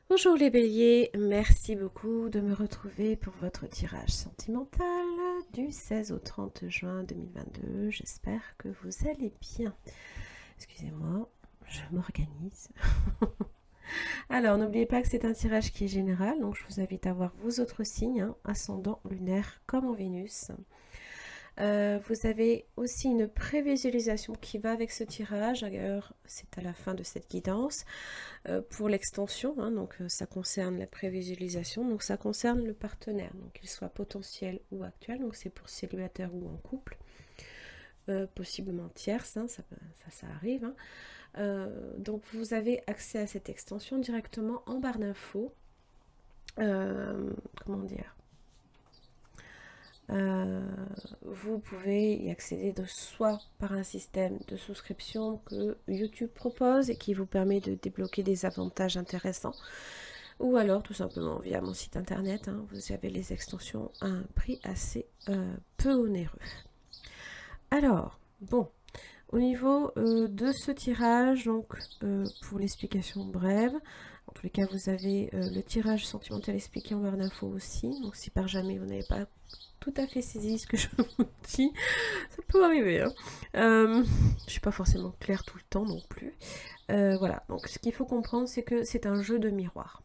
Bonjour les béliers, merci beaucoup de me retrouver pour votre tirage sentimental du 16 au 30 juin 2022. J'espère que vous allez bien. Excusez-moi, je m'organise. Alors, n'oubliez pas que c'est un tirage qui est général, donc je vous invite à voir vos autres signes, ascendant, lunaire comme en Vénus. Vous avez aussi une prévisualisation qui va avec ce tirage, d'ailleurs c'est à la fin de cette guidance, pour l'extension, donc ça concerne la prévisualisation, donc ça concerne le partenaire, donc qu'il soit potentiel ou actuel, donc c'est pour célibataire ou en couple, possiblement tierce, ça arrive. Donc vous avez accès à cette extension directement en barre d'infos. Comment dire, vous pouvez y accéder soit par un système de souscription que YouTube propose et qui vous permet de débloquer des avantages intéressants, ou alors tout simplement via mon site internet. Vous avez les extensions à un prix assez peu onéreux. Alors, bon, au niveau de ce tirage, donc pour l'explication brève, en tous les cas, vous avez le tirage sentimental expliqué en barre d'infos aussi. Donc si par jamais vous n'avez pas tout à fait saisi ce que je vous dis, ça peut arriver. Je ne suis pas forcément claire tout le temps non plus. Voilà, donc ce qu'il faut comprendre, c'est que c'est un jeu de miroir.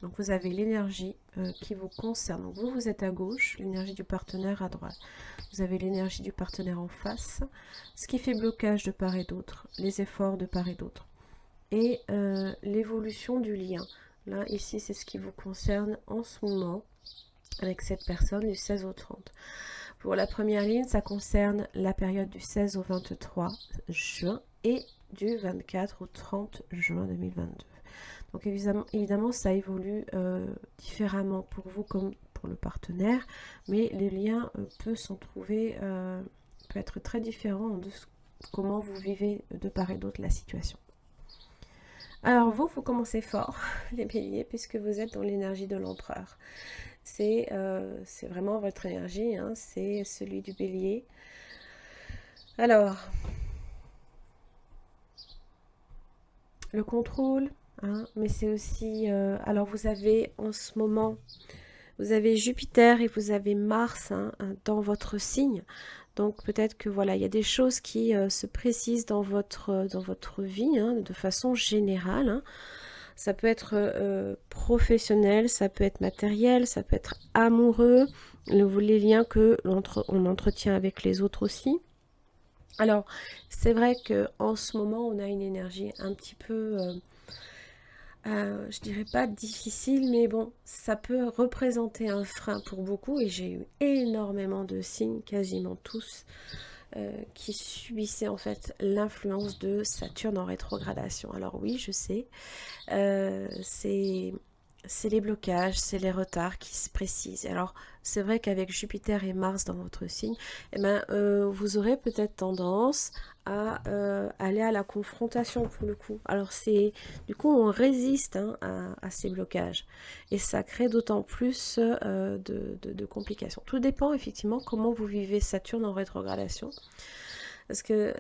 Donc vous avez l'énergie qui vous concerne. Donc vous êtes à gauche, l'énergie du partenaire à droite. Vous avez l'énergie du partenaire en face, ce qui fait blocage de part et d'autre, les efforts de part et d'autre. Et l'évolution du lien. Là, ici, c'est ce qui vous concerne en ce moment avec cette personne du 16 au 30. Pour la première ligne, ça concerne la période du 16 au 23 juin et du 24 au 30 juin 2022. Donc évidemment ça évolue différemment pour vous comme pour le partenaire, mais les liens peuvent s'en trouver, peut être très différent de comment vous vivez de part et d'autre la situation. Alors vous commencez fort, les béliers, puisque vous êtes dans l'énergie de l'empereur. C'est vraiment votre énergie, c'est celui du bélier. Alors, le contrôle, mais c'est aussi... alors vous avez en ce moment, vous avez Jupiter et vous avez Mars dans votre signe. Donc peut-être que voilà, il y a des choses qui se précisent dans votre vie de façon générale. Ça peut être professionnel, ça peut être matériel, ça peut être amoureux, les liens que on entretient avec les autres aussi. Alors, c'est vrai qu'en ce moment, on a une énergie un petit peu, je dirais pas difficile, mais bon, ça peut représenter un frein pour beaucoup, et j'ai eu énormément de signes, quasiment tous, qui subissaient en fait l'influence de Saturne en rétrogradation. Alors oui, je sais, c'est les blocages, c'est les retards qui se précisent. Alors, c'est vrai qu'avec Jupiter et Mars dans votre signe, vous aurez peut-être tendance à aller à la confrontation pour le coup. Alors, du coup, on résiste à ces blocages. Et ça crée d'autant plus de complications. Tout dépend effectivement comment vous vivez Saturne en rétrogradation. Parce que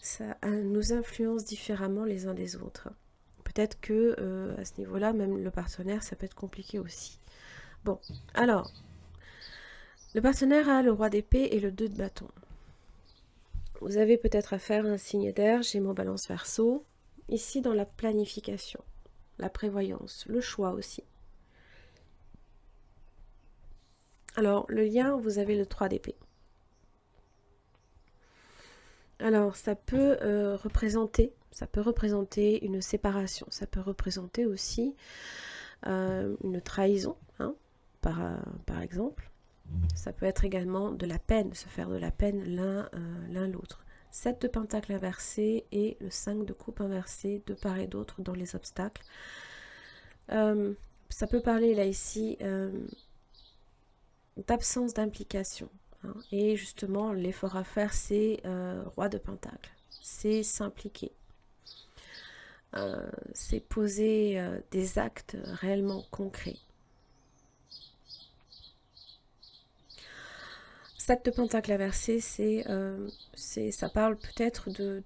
ça nous influence différemment les uns des autres. Peut-être que à ce niveau-là, même le partenaire, ça peut être compliqué aussi. Bon, alors, le partenaire a le roi d'épée et le 2 de bâton. Vous avez peut-être affaire à un signe d'air, Gémeaux, Balance, Verseau. Ici, dans la planification, la prévoyance, le choix aussi. Alors, le lien, vous avez le 3 d'épée. Alors, ça peut représenter une séparation. Ça peut représenter aussi une trahison, par exemple. Ça peut être également de la peine, se faire de la peine l'un l'autre. 7 de pentacle inversé et le 5 de coupe inversé de part et d'autre dans les obstacles. Ça peut parler là ici d'absence d'implication. Et justement, l'effort à faire, c'est roi de pentacle. C'est s'impliquer. C'est poser des actes réellement concrets. 7 de pentacle inversé, ça parle peut-être de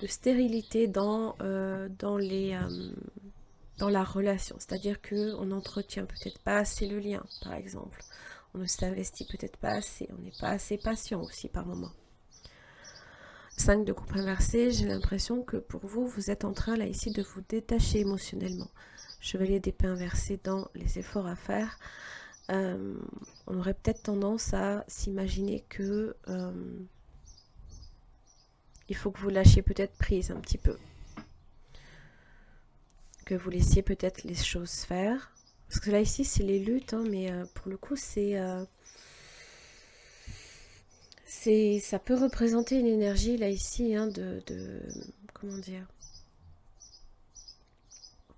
stérilité dans les dans la relation. C'est-à-dire qu'on n'entretient peut-être pas assez le lien, par exemple. On ne s'investit peut-être pas assez. On n'est pas assez patient aussi par moment. 5 de coupe inversé, j'ai l'impression que pour vous, vous êtes en train là ici de vous détacher émotionnellement. Chevalier d'épée inversé dans les efforts à faire. On aurait peut-être tendance à s'imaginer que il faut que vous lâchiez peut-être prise un petit peu. Que vous laissiez peut-être les choses faire. Parce que là ici c'est les luttes, hein, mais pour le coup ça peut représenter une énergie là ici hein, comment dire,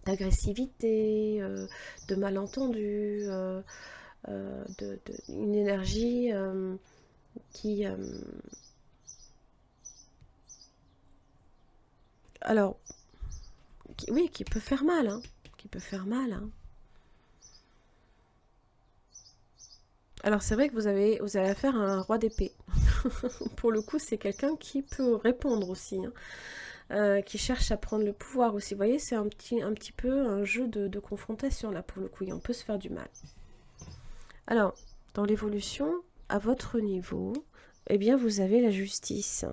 d'agressivité, de malentendu, une énergie qui alors oui, qui peut faire mal, hein, qui peut faire mal, hein. Alors c'est vrai que vous avez affaire à un roi d'épée. Pour le coup, c'est quelqu'un qui peut répondre aussi, hein, qui cherche à prendre le pouvoir aussi. Vous voyez, c'est un petit peu un jeu de confrontation là pour le coup, et on peut se faire du mal. Alors, dans l'évolution, à votre niveau, eh bien vous avez la justice.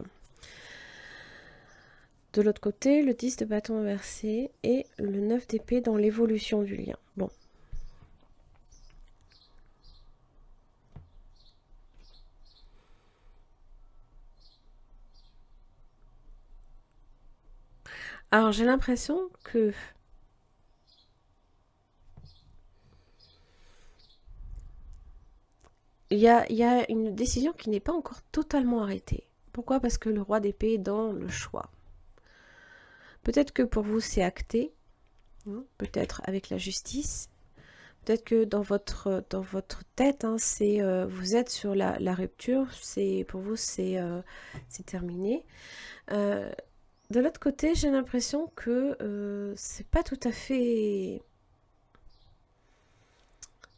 De l'autre côté, le 10 de bâton inversé et le 9 d'épée dans l'évolution du lien. Bon. Alors j'ai l'impression que il y a une décision qui n'est pas encore totalement arrêtée. Pourquoi? Parce que le roi d'épée est dans le choix. Peut-être que pour vous c'est acté, hein, peut-être avec la justice. Peut-être que dans votre tête, hein, vous êtes sur la rupture, pour vous c'est terminé. De l'autre côté, j'ai l'impression que c'est pas tout à fait...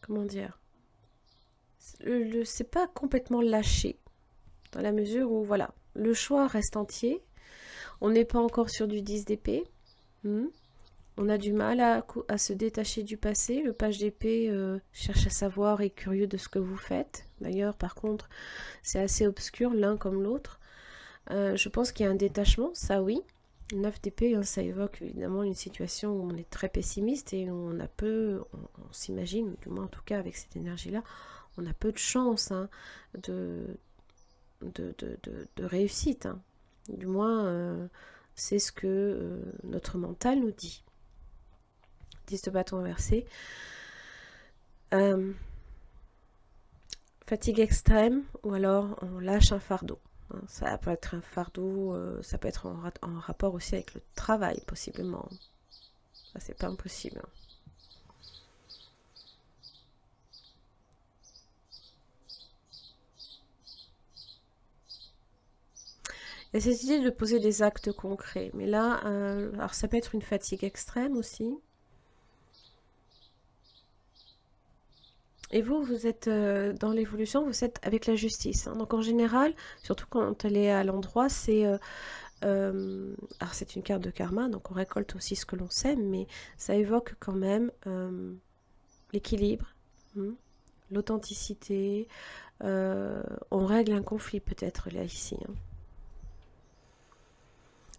Comment dire? C'est pas complètement lâché, dans la mesure où, voilà, le choix reste entier. On n'est pas encore sur du 10 d'épée. On a du mal à se détacher du passé. Le page d'épée cherche à savoir et est curieux de ce que vous faites. D'ailleurs, par contre, c'est assez obscur l'un comme l'autre. Je pense qu'il y a un détachement, ça oui. 9 d'épée, hein, ça évoque évidemment une situation où on est très pessimiste et où on s'imagine, du moins en tout cas avec cette énergie-là, on a peu de chance hein, de réussite. Hein. Du moins, c'est ce que notre mental nous dit. 10 de bâton inversé. Fatigue extrême ou alors on lâche un fardeau. Ça peut être un fardeau, ça peut être en rapport aussi avec le travail, possiblement. Ça, c'est pas impossible. Il y a cette idée de poser des actes concrets. Mais là, alors ça peut être une fatigue extrême aussi. Et vous êtes dans l'évolution, vous êtes avec la justice. Hein. Donc en général, surtout quand elle est à l'endroit, c'est... alors c'est une carte de karma, donc on récolte aussi ce que l'on sème, mais ça évoque quand même l'équilibre, l'authenticité. On règle un conflit peut-être là ici. Hein.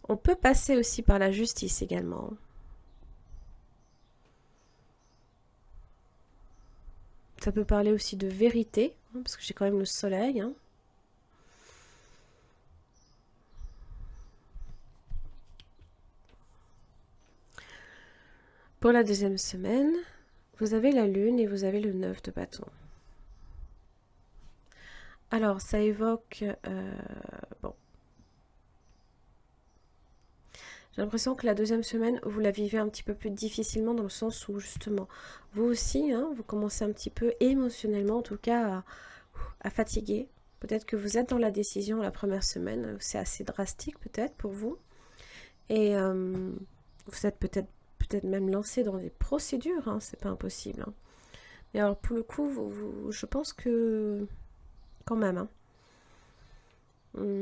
On peut passer aussi par la justice également. Ça peut parler aussi de vérité, hein, parce que j'ai quand même le soleil. Hein. Pour la deuxième semaine, vous avez la lune et vous avez le 9 de bâton. Alors, ça évoque... bon. J'ai l'impression que la deuxième semaine, vous la vivez un petit peu plus difficilement dans le sens où, justement, vous aussi, hein, vous commencez un petit peu émotionnellement, en tout cas, à fatiguer. Peut-être que vous êtes dans la décision la première semaine, c'est assez drastique peut-être pour vous. Et vous êtes peut-être même lancé dans des procédures, hein, c'est pas impossible. Hein. Mais alors, pour le coup, je pense que... Quand même, hein.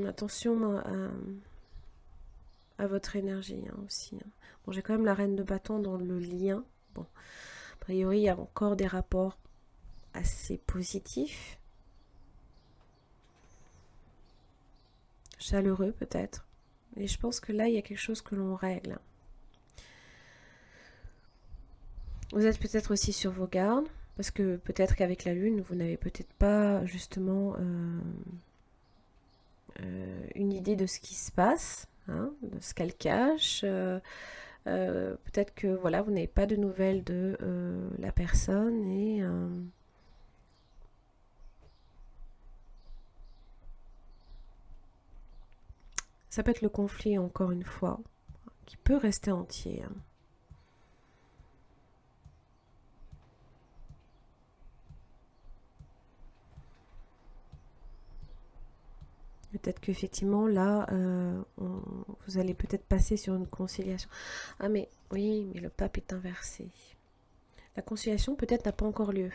Attention à votre énergie aussi. Bon, j'ai quand même la reine de bâton dans le lien. Bon, a priori, il y a encore des rapports assez positifs. Chaleureux peut-être. Et je pense que là, il y a quelque chose que l'on règle. Vous êtes peut-être aussi sur vos gardes, parce que peut-être qu'avec la lune, vous n'avez peut-être pas justement une idée de ce qui se passe, de ce qu'elle cache. Peut-être que voilà, vous n'avez pas de nouvelles de la personne et ça peut être le conflit encore une fois qui peut rester entier. Peut-être qu'effectivement, là, vous allez peut-être passer sur une conciliation. Ah mais oui, mais le pape est inversé. La conciliation peut-être n'a pas encore lieu.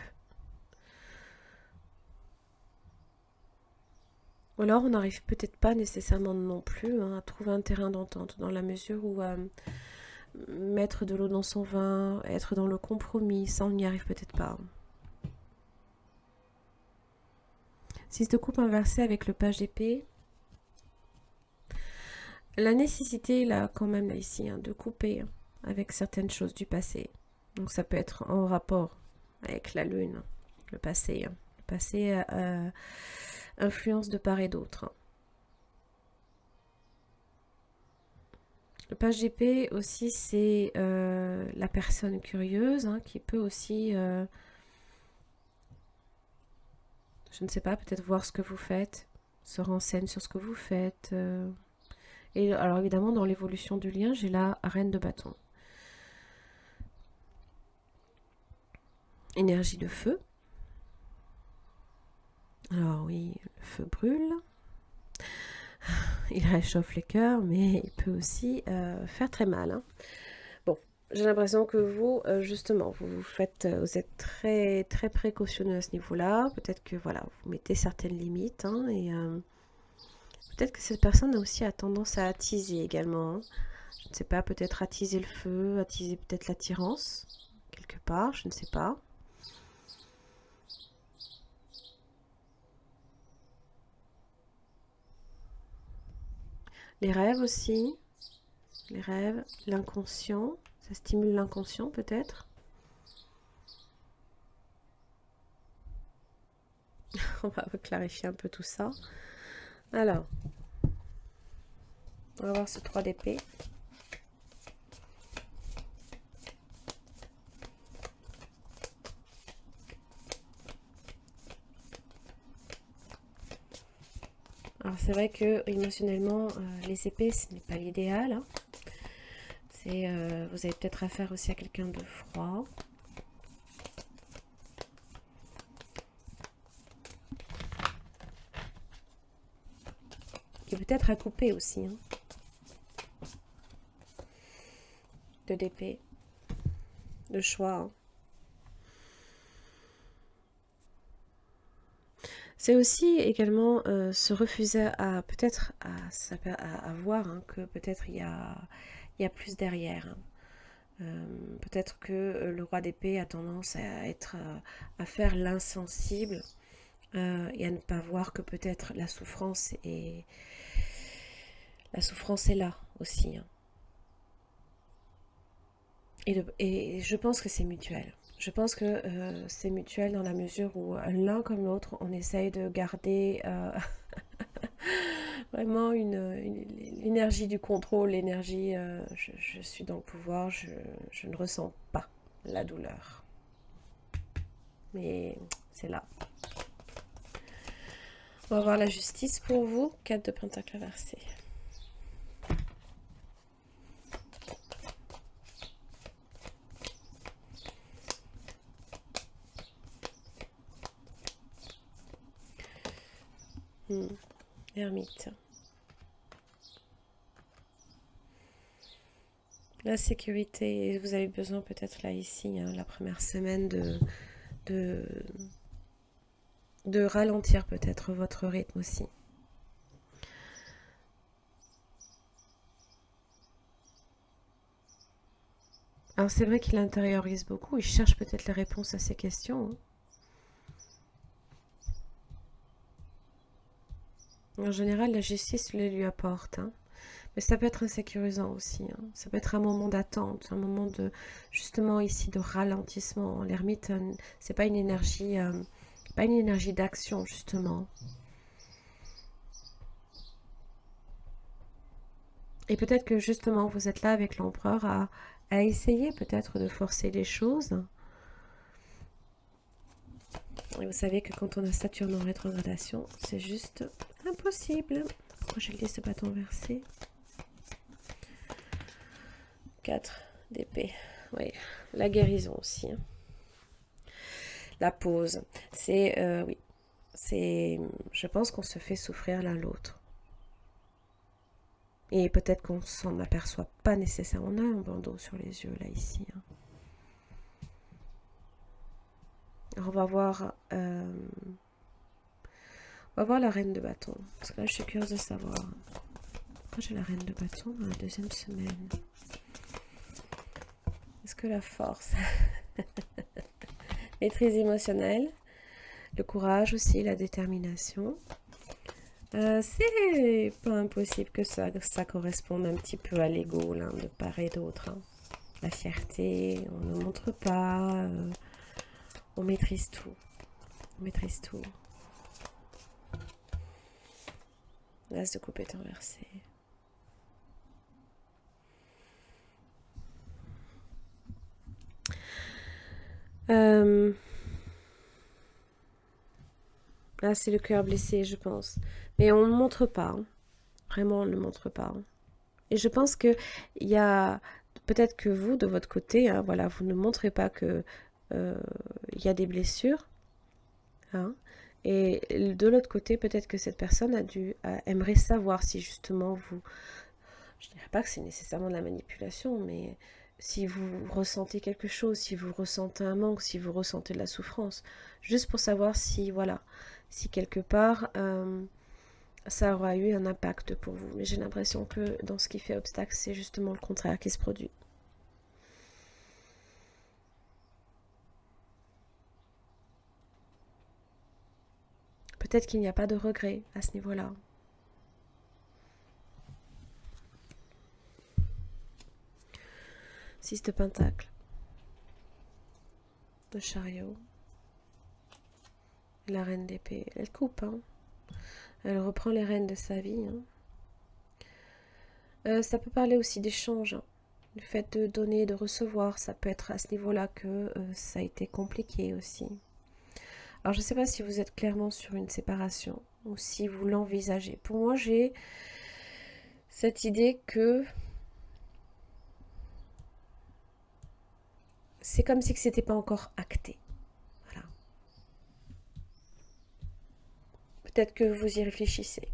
Ou alors on n'arrive peut-être pas nécessairement non plus à trouver un terrain d'entente, dans la mesure où mettre de l'eau dans son vin, être dans le compromis, ça on n'y arrive peut-être pas. 6 de coupe inversé avec le page d'épée. La nécessité, là, quand même, là, ici, de couper avec certaines choses du passé. Donc, ça peut être en rapport avec la lune, le passé. Le passé influence de part et d'autre. Le page d'épée aussi, c'est la personne curieuse qui peut aussi, je ne sais pas, peut-être voir ce que vous faites, se renseigne sur ce que vous faites. Et alors, évidemment, dans l'évolution du lien, j'ai la reine de bâton. Énergie de feu. Alors oui, le feu brûle. Il réchauffe les cœurs, mais il peut aussi faire très mal. Bon, j'ai l'impression que vous, justement, vous êtes très très précautionneux à ce niveau-là. Peut-être que voilà, vous mettez certaines limites, et peut-être que cette personne a aussi tendance à attiser également. Je ne sais pas, peut-être attiser le feu, attiser peut-être l'attirance quelque part, je ne sais pas. Les rêves aussi, les rêves, l'inconscient, ça stimule l'inconscient peut-être. On va clarifier un peu tout ça. Alors, on va voir ce 3 d'épée. Alors c'est vrai que émotionnellement, les épées, ce n'est pas l'idéal. Vous avez peut-être affaire aussi à quelqu'un de froid. Qui est peut-être à couper aussi. De d'épée. De choix. C'est aussi également se refuser à peut-être à voir que peut-être il y a plus derrière. Peut-être que le roi d'épée a tendance à faire l'insensible et à ne pas voir que peut-être la souffrance est là aussi. Et je pense que c'est mutuel. Je pense que c'est mutuel dans la mesure où l'un comme l'autre, on essaye de garder vraiment l'énergie du contrôle, l'énergie je suis dans le pouvoir, je ne ressens pas la douleur. Mais c'est là. On va voir la justice pour vous. 4 de pentacle inversé. Ermite. La sécurité, vous avez besoin peut-être là ici, la première semaine de ralentir peut-être votre rythme aussi. Alors c'est vrai qu'il intériorise beaucoup, il cherche peut-être les réponses à ses questions, hein. En général, la justice les lui apporte, hein. Mais ça peut être insécurisant aussi, hein. Ça peut être un moment d'attente, un moment de, justement ici, de ralentissement. L'ermite, c'est pas une énergie d'action, justement. Et peut-être que justement, vous êtes là avec l'empereur à essayer peut-être de forcer les choses. Et vous savez que quand on a Saturne en rétrogradation, c'est juste impossible. Pourquoi j'ai le ce bâton versé? 4 d'épée. Oui, la guérison aussi, hein. La pause. C'est, oui, c'est, je pense qu'on se fait souffrir l'un l'autre. Et peut-être qu'on s'en aperçoit pas nécessairement. On a un bandeau sur les yeux, là, ici, hein. Alors, on va voir la reine de bâton. Parce que là, je suis curieuse de savoir. Pourquoi j'ai la reine de bâton dans la deuxième semaine? Est-ce que la force, maîtrise émotionnelle, le courage aussi, la détermination. C'est pas impossible que ça corresponde un petit peu à l'ego l'un de part et d'autre, hein. La fierté, on ne montre pas, on maîtrise tout. On maîtrise tout. L'as de coupe est inversé. Là, c'est le cœur blessé, je pense. Mais on ne le montre pas, hein. Vraiment, on ne le montre pas, hein. Et je pense que il y a peut-être que vous, de votre côté, hein, voilà, vous ne montrez pas que il y a des blessures, hein. Et de l'autre côté, peut-être que cette personne aimerait savoir si justement vous, je dirais pas que c'est nécessairement de la manipulation, mais si vous ressentez quelque chose, si vous ressentez un manque, si vous ressentez de la souffrance, juste pour savoir si, voilà, si quelque part ça aura eu un impact pour vous. Mais j'ai l'impression que dans ce qui fait obstacle, c'est justement le contraire qui se produit. Peut-être qu'il n'y a pas de regret à ce niveau-là. Six de pentacle, le chariot, la reine d'épée. Elle coupe, hein. Elle reprend les rênes de sa vie, hein. Ça peut parler aussi d'échange, hein. Le fait de donner, de recevoir, ça peut être à ce niveau-là que ça a été compliqué aussi. Alors je ne sais pas si vous êtes clairement sur une séparation ou si vous l'envisagez. Pour moi, j'ai cette idée que c'est comme si ce n'était pas encore acté. Voilà. Peut-être que vous y réfléchissez.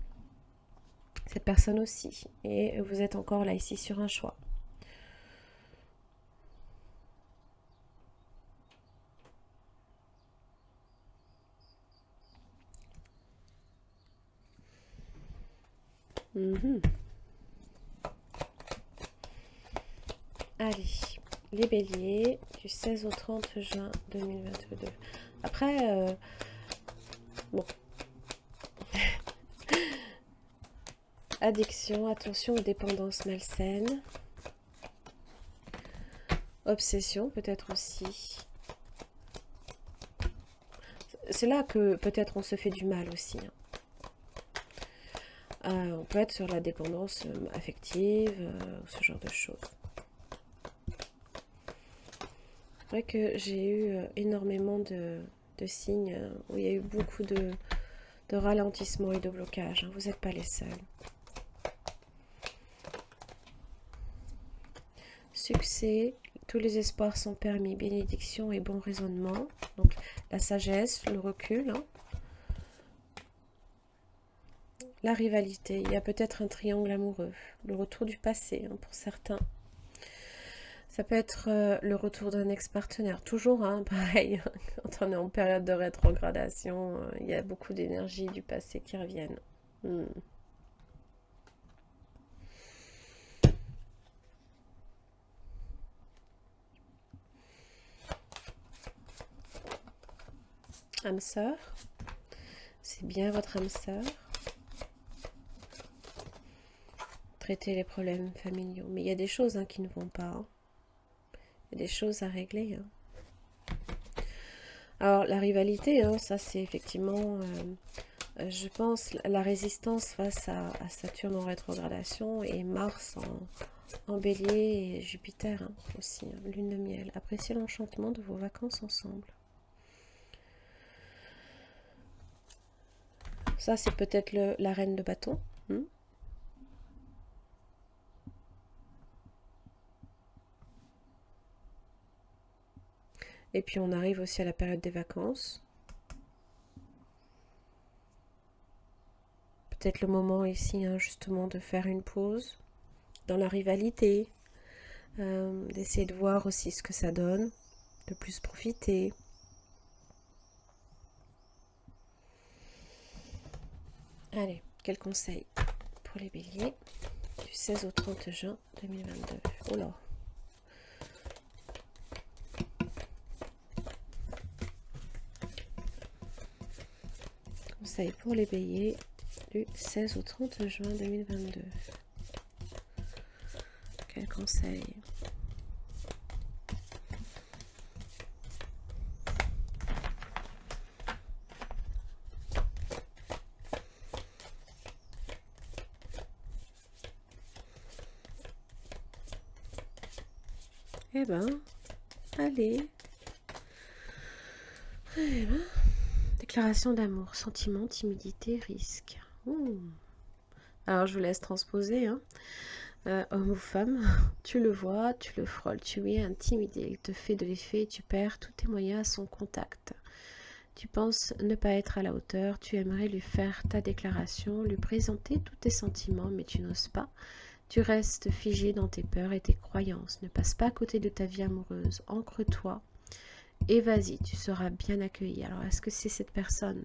Cette personne aussi. Et vous êtes encore là ici sur un choix. Allez, les béliers, du 16 au 30 juin 2022. Après, bon. Addiction, attention aux dépendances malsaines. Obsession, peut-être aussi. C'est là que peut-être on se fait du mal aussi, hein. On peut être sur la dépendance affective, ce genre de choses. C'est vrai que j'ai eu énormément de signes où il y a eu beaucoup de ralentissement et de blocage, hein. Vous n'êtes pas les seuls. Succès, tous les espoirs sont permis, bénédiction et bon raisonnement. Donc la sagesse, le recul, hein. La rivalité, il y a peut-être un triangle amoureux, le retour du passé, hein, pour certains. Ça peut être le retour d'un ex-partenaire. Toujours, hein, pareil, quand on est en période de rétrogradation, il y a beaucoup d'énergie du passé qui reviennent. âme sœur. C'est bien votre âme sœur. Traiter les problèmes familiaux. Mais il y a des choses qui ne vont pas. Hein. Il y a des choses à régler. Hein. Alors, la rivalité, ça c'est effectivement, je pense, la résistance face à Saturne en rétrogradation et Mars en bélier et Jupiter aussi, lune de miel. Appréciez l'enchantement de vos vacances ensemble. Ça, c'est peut-être la reine de bâton. Et puis on arrive aussi à la période des vacances. Peut-être le moment ici, justement, de faire une pause dans la rivalité. D'essayer de voir aussi ce que ça donne. De plus profiter. Allez, quel conseil pour les béliers du 16 au 30 juin 2022. Oh là. Conseil pour les béliers du 16 au 30 juin 2022. Quel conseil? Eh ben, allez. Eh ben, déclaration d'amour, sentiment, timidité, risque. Alors, je vous laisse transposer. Homme ou femme, tu le vois, tu le frôles, tu es intimidé, il te fait de l'effet et tu perds tous tes moyens à son contact. Tu penses ne pas être à la hauteur, tu aimerais lui faire ta déclaration, lui présenter tous tes sentiments, mais tu n'oses pas. Tu restes figé dans tes peurs et tes croyances. Ne passe pas à côté de ta vie amoureuse. Ancre-toi et vas-y, tu seras bien accueilli. Alors, est-ce que c'est cette personne?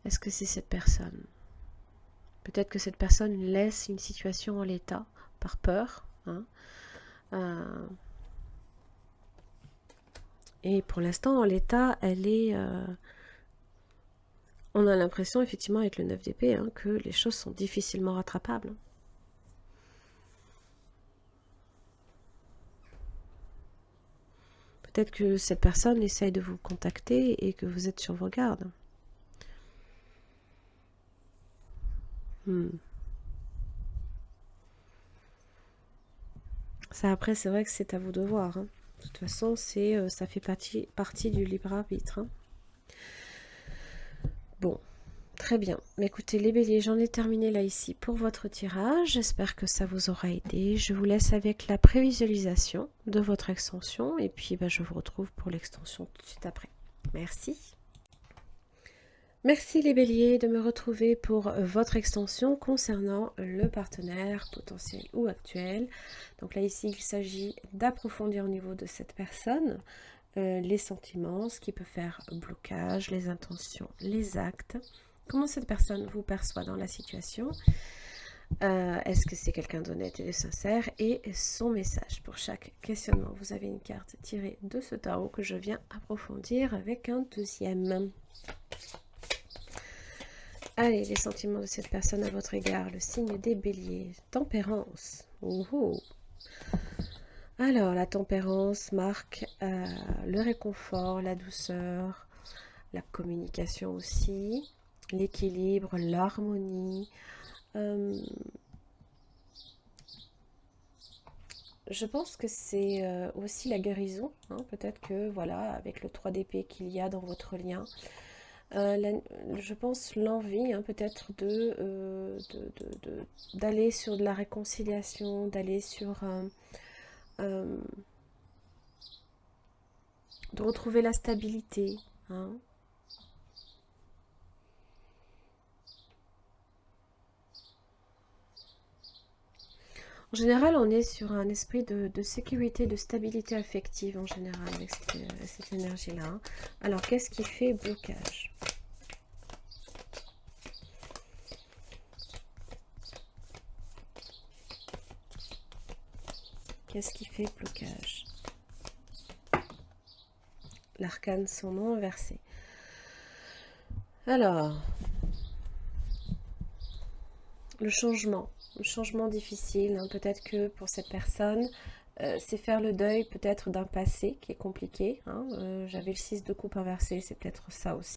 Est-ce que c'est cette personne? Peut-être que cette personne laisse une situation en l'état par peur. Et pour l'instant, en l'état, elle est... on a l'impression, effectivement, avec le 9 d'épée, que les choses sont difficilement rattrapables. Peut-être que cette personne essaye de vous contacter et que vous êtes sur vos gardes. Ça, après, c'est vrai que c'est à vous de voir. De toute façon, ça fait partie du libre arbitre. Bon, très bien. Mais écoutez, les béliers, j'en ai terminé là ici pour votre tirage. J'espère que ça vous aura aidé. Je vous laisse avec la prévisualisation de votre extension. Et puis, je vous retrouve pour l'extension tout de suite après. Merci. Merci les béliers de me retrouver pour votre extension concernant le partenaire potentiel ou actuel. Donc là ici il s'agit d'approfondir au niveau de cette personne les sentiments, ce qui peut faire blocage, les intentions, les actes. Comment cette personne vous perçoit dans la situation? Est-ce que c'est quelqu'un d'honnête et de sincère? Et son message pour chaque questionnement. Vous avez une carte tirée de ce tarot que je viens approfondir avec un deuxième. Allez, les sentiments de cette personne à votre égard, le signe des béliers, tempérance. Alors, la tempérance marque le réconfort, la douceur, la communication aussi, l'équilibre, l'harmonie. Je pense que c'est aussi la guérison. Peut-être que, voilà, avec le 3 d'épée qu'il y a dans votre lien, je pense l'envie peut-être d'aller sur de la réconciliation, d'aller sur de retrouver la stabilité. En général, on est sur un esprit de sécurité, de stabilité affective en général avec cette énergie-là. Alors, qu'est-ce qui fait blocage? Qu'est-ce qui fait blocage? l'arcane son nom inversé. Alors, le changement difficile, hein. Peut-être que pour cette personne, c'est faire le deuil peut-être d'un passé qui est compliqué, hein. J'avais le 6 de coupe inversé, c'est peut-être ça aussi.